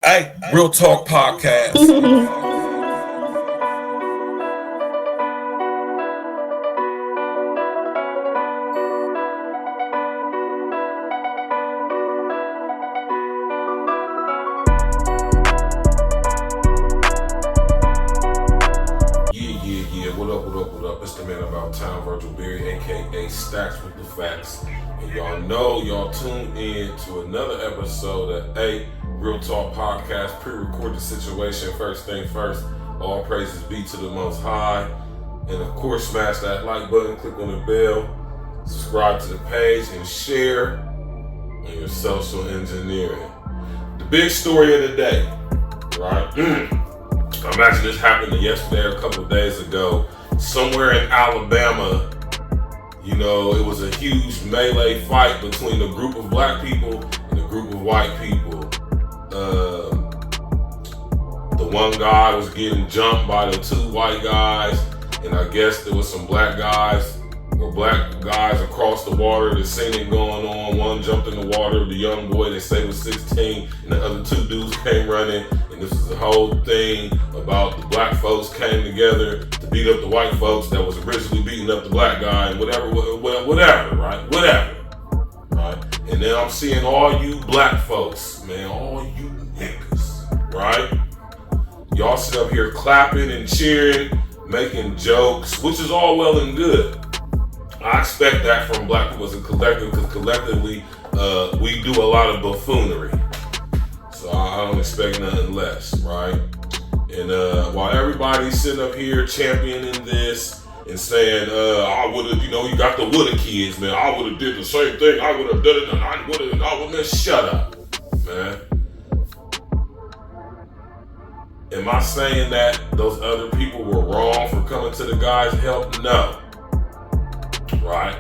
Hey, Real Talk Podcast. Yeah. What up? It's the man about town, Virgil Berry, aka Stacks with the Facts. And y'all know y'all tuned in to another episode of Real Talk Podcast, pre-recorded situation. First thing first, all praises be to the Most High. And of course, smash that like button, click on the bell, subscribe to the page, and share on your social engineering. The big story of the day, right? I imagine this happened yesterday or a couple of days ago. Somewhere in Alabama, it was a huge melee fight between a group of black people and a group of white people. The one guy was getting jumped by the two white guys, and I guess there was some black guys across the water that seen it going on. One jumped in the water, the young boy, they say was 16, and the other two dudes came running, and this is the whole thing about the black folks came together to beat up the white folks that was originally beating up the black guy, and whatever, right? And then I'm seeing all you black folks, man, all you niggas, right? Y'all sit up here clapping and cheering, making jokes, which is all well and good. I expect that from black people as a collective, because collectively we do a lot of buffoonery. So I don't expect nothing less, right? And while everybody's sitting up here championing this and saying, I would have, you got the woulda kids, man. I would have did the same thing. I would have done it. I would have, shut up, man. Am I saying that those other people were wrong for coming to the guy's help? No. Right?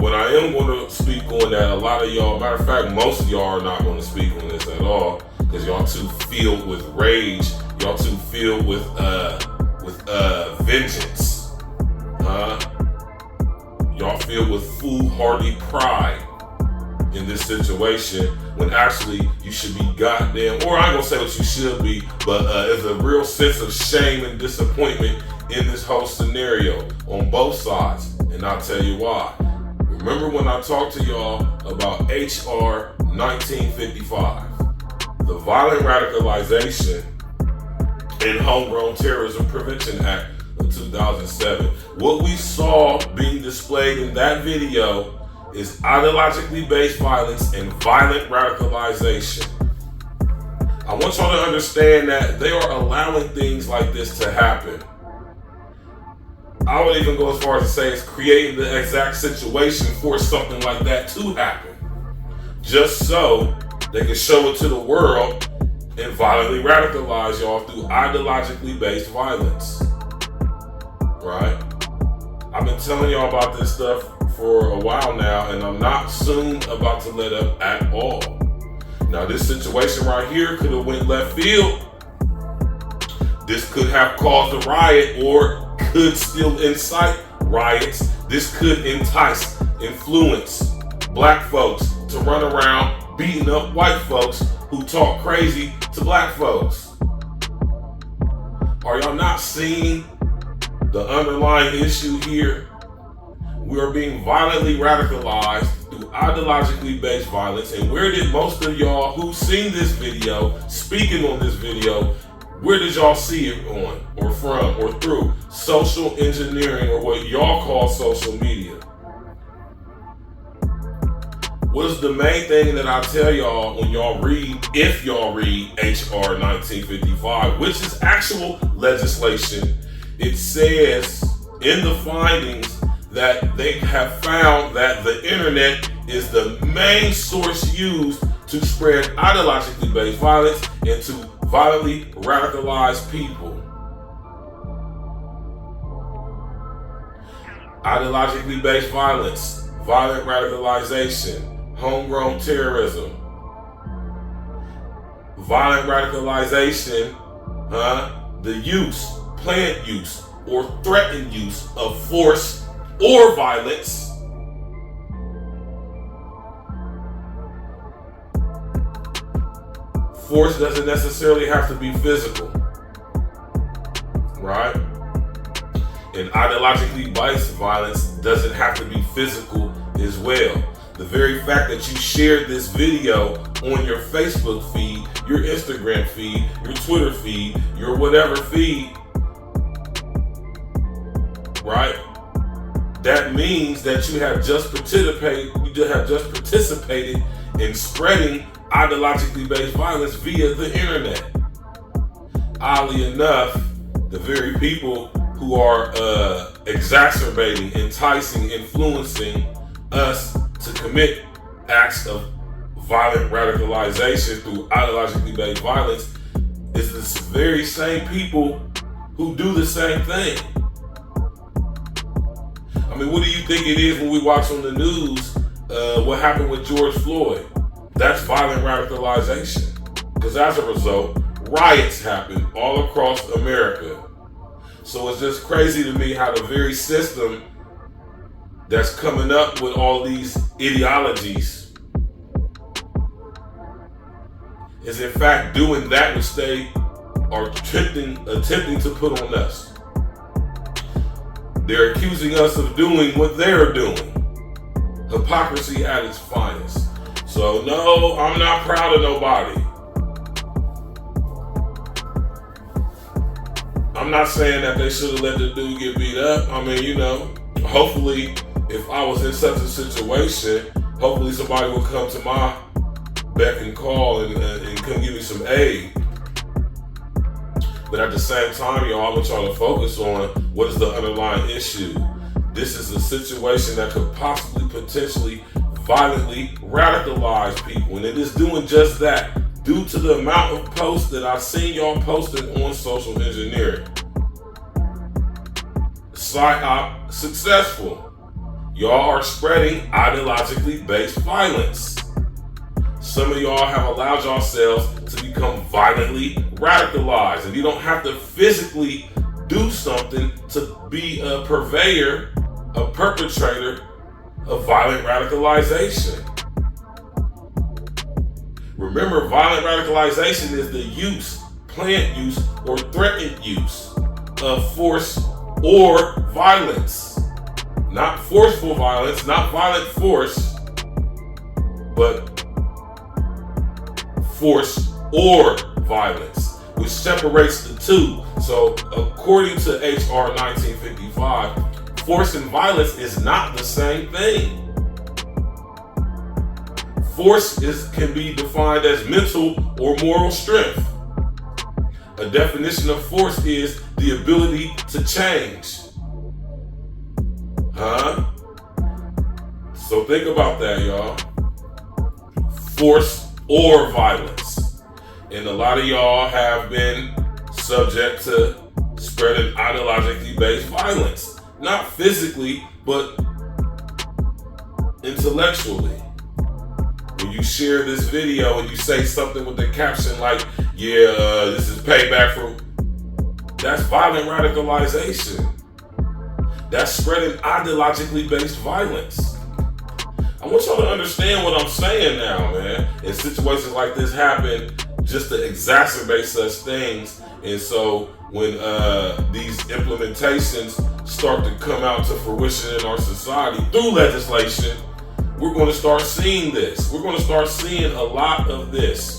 What I am going to speak on that, a lot of y'all, matter of fact, most of y'all are not going to speak on this at all, because y'all too filled with rage. Y'all too filled with vengeance. Y'all filled with foolhardy pride in this situation, when actually you should be goddamn, or I ain't gonna say what you should be, but there's a real sense of shame and disappointment in this whole scenario on both sides, and I'll tell you why. Remember when I talked to y'all about HR 1955, the Violent Radicalization and Homegrown Terrorism Prevention Act of 2007. What we saw being displayed in that video is ideologically based violence and violent radicalization. I want y'all to understand that they are allowing things like this to happen. I would even go as far as to say it's creating the exact situation for something like that to happen, just so they can show it to the world and violently radicalize y'all through ideologically based violence. Right? I've been telling y'all about this stuff for a while now, and I'm not soon about to let up at all. Now, this situation right here could have went left field. This could have caused a riot, or could still incite riots. This could influence black folks to run around beating up white folks who talk crazy to black folks. Are y'all not seeing the underlying issue here? We are being violently radicalized through ideologically based violence. And where did most of y'all who seen this video, speaking on this video, where did y'all see it on, or from, or through? Social engineering, or what y'all call social media. What is the main thing that I tell y'all when y'all read, if y'all read HR 1955, which is actual legislation? It says in the findings that they have found that the internet is the main source used to spread ideologically based violence and to violently radicalize people. Ideologically based violence, violent radicalization, homegrown terrorism, violent radicalization, the use, planned use, or threatened use of force or violence, Force doesn't necessarily have to be physical, right? And ideologically based violence doesn't have to be physical as well. The very fact that you shared this video on your Facebook feed, your Instagram feed, your Twitter feed, your whatever feed, right? That means that you have just participated in spreading ideologically based violence via the internet. Oddly enough, the very people who are exacerbating, enticing, influencing us to commit acts of violent radicalization through ideologically based violence is the very same people who do the same thing. I mean, what do you think it is when we watch on the news what happened with George Floyd? That's violent radicalization. Because as a result, riots happen all across America. So it's just crazy to me how the very system that's coming up with all these ideologies is in fact doing that which they are attempting to put on us. They're accusing us of doing what they're doing. Hypocrisy at its finest. So no, I'm not proud of nobody. I'm not saying that they should have let the dude get beat up. I mean, you know, hopefully if I was in such a situation, hopefully somebody would come to my beck and call and come give me some aid. But at the same time, y'all, I want y'all to focus on what is the underlying issue. This is a situation that could possibly, potentially, violently radicalize people. And it is doing just that due to the amount of posts that I've seen y'all posting on social engineering. PsyOp successful. Y'all are spreading ideologically based violence. Some of y'all have allowed yourselves to become violently radicalized, and you don't have to physically do something to be a purveyor, a perpetrator of violent radicalization. Remember, violent radicalization is the use, planned use, or threatened use of force or violence. Not forceful violence, not violent force, but force or violence, which separates the two. So according to HR 1955, force and violence is not the same thing. Force can be defined as mental or moral strength. A definition of force is the ability to change. So think about that, y'all. Force or violence. And a lot of y'all have been subject to spreading ideologically based violence. Not physically, but intellectually. When you share this video and you say something with the caption like, this is payback for... That's violent radicalization. That's spreading ideologically based violence. I want y'all to understand what I'm saying now, man. And situations like this happen just to exacerbate such things. And so when these implementations start to come out to fruition in our society through legislation, we're going to start seeing this. We're going to start seeing a lot of this.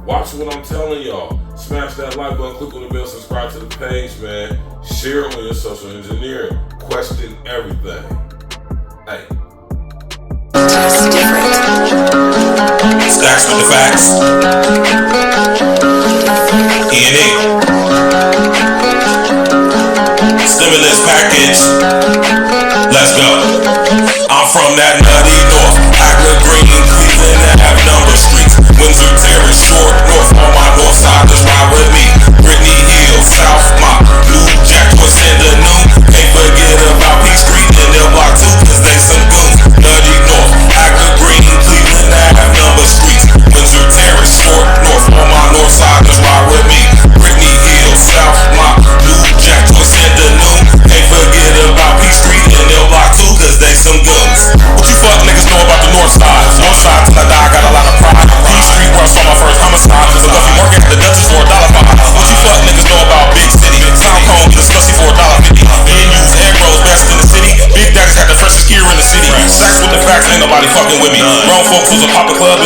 Watch what I'm telling y'all. Smash that like button, click on the bell, subscribe to the page, man. Share it on your social engineering. Question everything. Hey. It's different. Stacks with the facts. E&E. Stimulus package. Let's go. I'm from that nutty north. Hackler Green, Cleveland, and have number streets. Windsor Terrace, Short North. All my north siders ride with me. Brittany Hill, South Mott, New Jack, what's in the noon? Can't forget about Peach Street and their block too, cause they some goons. Nutty North, Hackler Green, Cleveland, and have number streets. Windsor Terrace,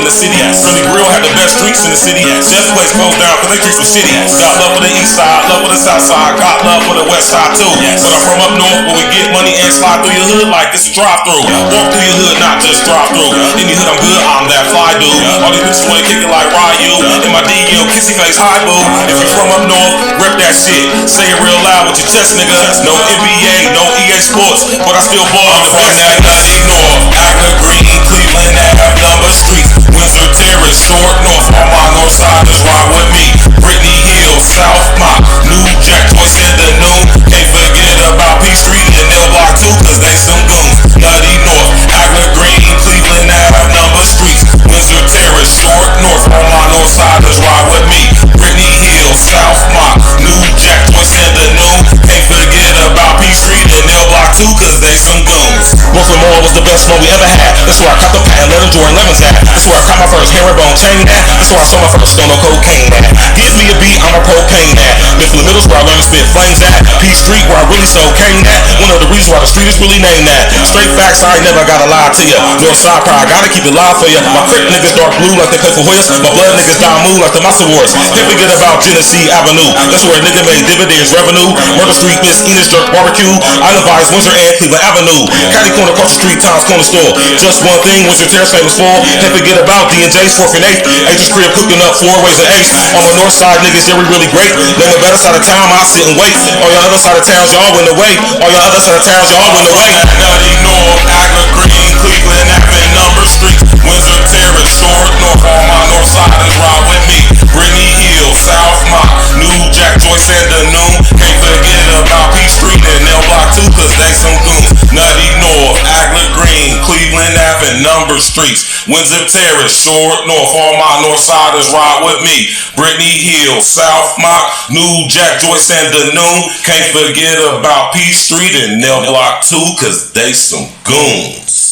the city ass. Philly Grill had the best streets in the city ass. Chef place closed down cause they drinks were shitty ass. Got love for the east side, love for the south side, got love for the west side too. But I'm from up north where we get money and slide through your hood like it's a drive-through. Walk through your hood, not just drive through. Any hood I'm good, I'm that fly dude. All these bitches wanna kick it like Ryu. In my DL, kissy face, hi boo. If you from up north, rep that shit. Say it real loud with your chest, nigga. No NBA, no EA Sports, but I still ball on the best. That nutty north, Akron Green, Cleveland Ave, number streets, Windsor Terrace, Short North. All my north siders ride with me. Brittany Hill, South Mott, New Jack, Joyce in the noon. Can't forget about P Street and L Block 2, cause they some goons. Nutty North, Akron Green, Cleveland Ave, number streets, Windsor Terrace, Short North. All my north siders ride with me. Brittany Hill, South Mott, New Jack, Joyce in the noon. Can't forget about P Street and L Block 2, cause they some goons. Brooklyn Mall was the best one we ever had. That's where I caught the patent leather Jordan Lemons at. That's where I caught my first herringbone chain at. That's where I saw my first stone of cocaine at. Give me a beat, I'm a propane at. Mifflin Middle's where I learned to spit flames at. P Street where I really sold cane at. One of the reasons why the street is really named that. Straight facts, I ain't never gotta lie to ya. Northside pride, gotta keep it live for ya. My crip niggas dark blue like they play for Hoyas. My blood niggas die moon like the Massa Wars. Can't forget about Genesee Avenue. That's where a nigga made dividends revenue. Murder Street, Miss Enos Jerk Barbecue. Island Vibes, Windsor and Cleveland Avenue. Caddy Corner across the street, Tom's Corner Store. Just one thing, Windsor Terrace famous for. Can't forget about D&J's 4th and 8th. Ages crib cooking up 4 ways and 8. On my north side niggas, yeah we really great. Name a better side of town, I sit and wait. On your other side of towns, y'all win the way. On your other side of towns, y'all win the way. Nutty North, Akron Green, Cleveland Ave, number streets, Windsor Terrace, Short North. All my north siders ride with me. Brittany Hill, South Mott, New Jack, Joyce and the noon. Can't forget about P Street and L Block 2, cause they some goons. Nutty North, Akron Green, Cleveland Ave, number streets, Windsor Terrace, Short North. All my north siders ride with me. Brittany Hill, South Mott, New Jack, Joyce and the noon. Can't forget about P Street and L Block 2, cause they some goons.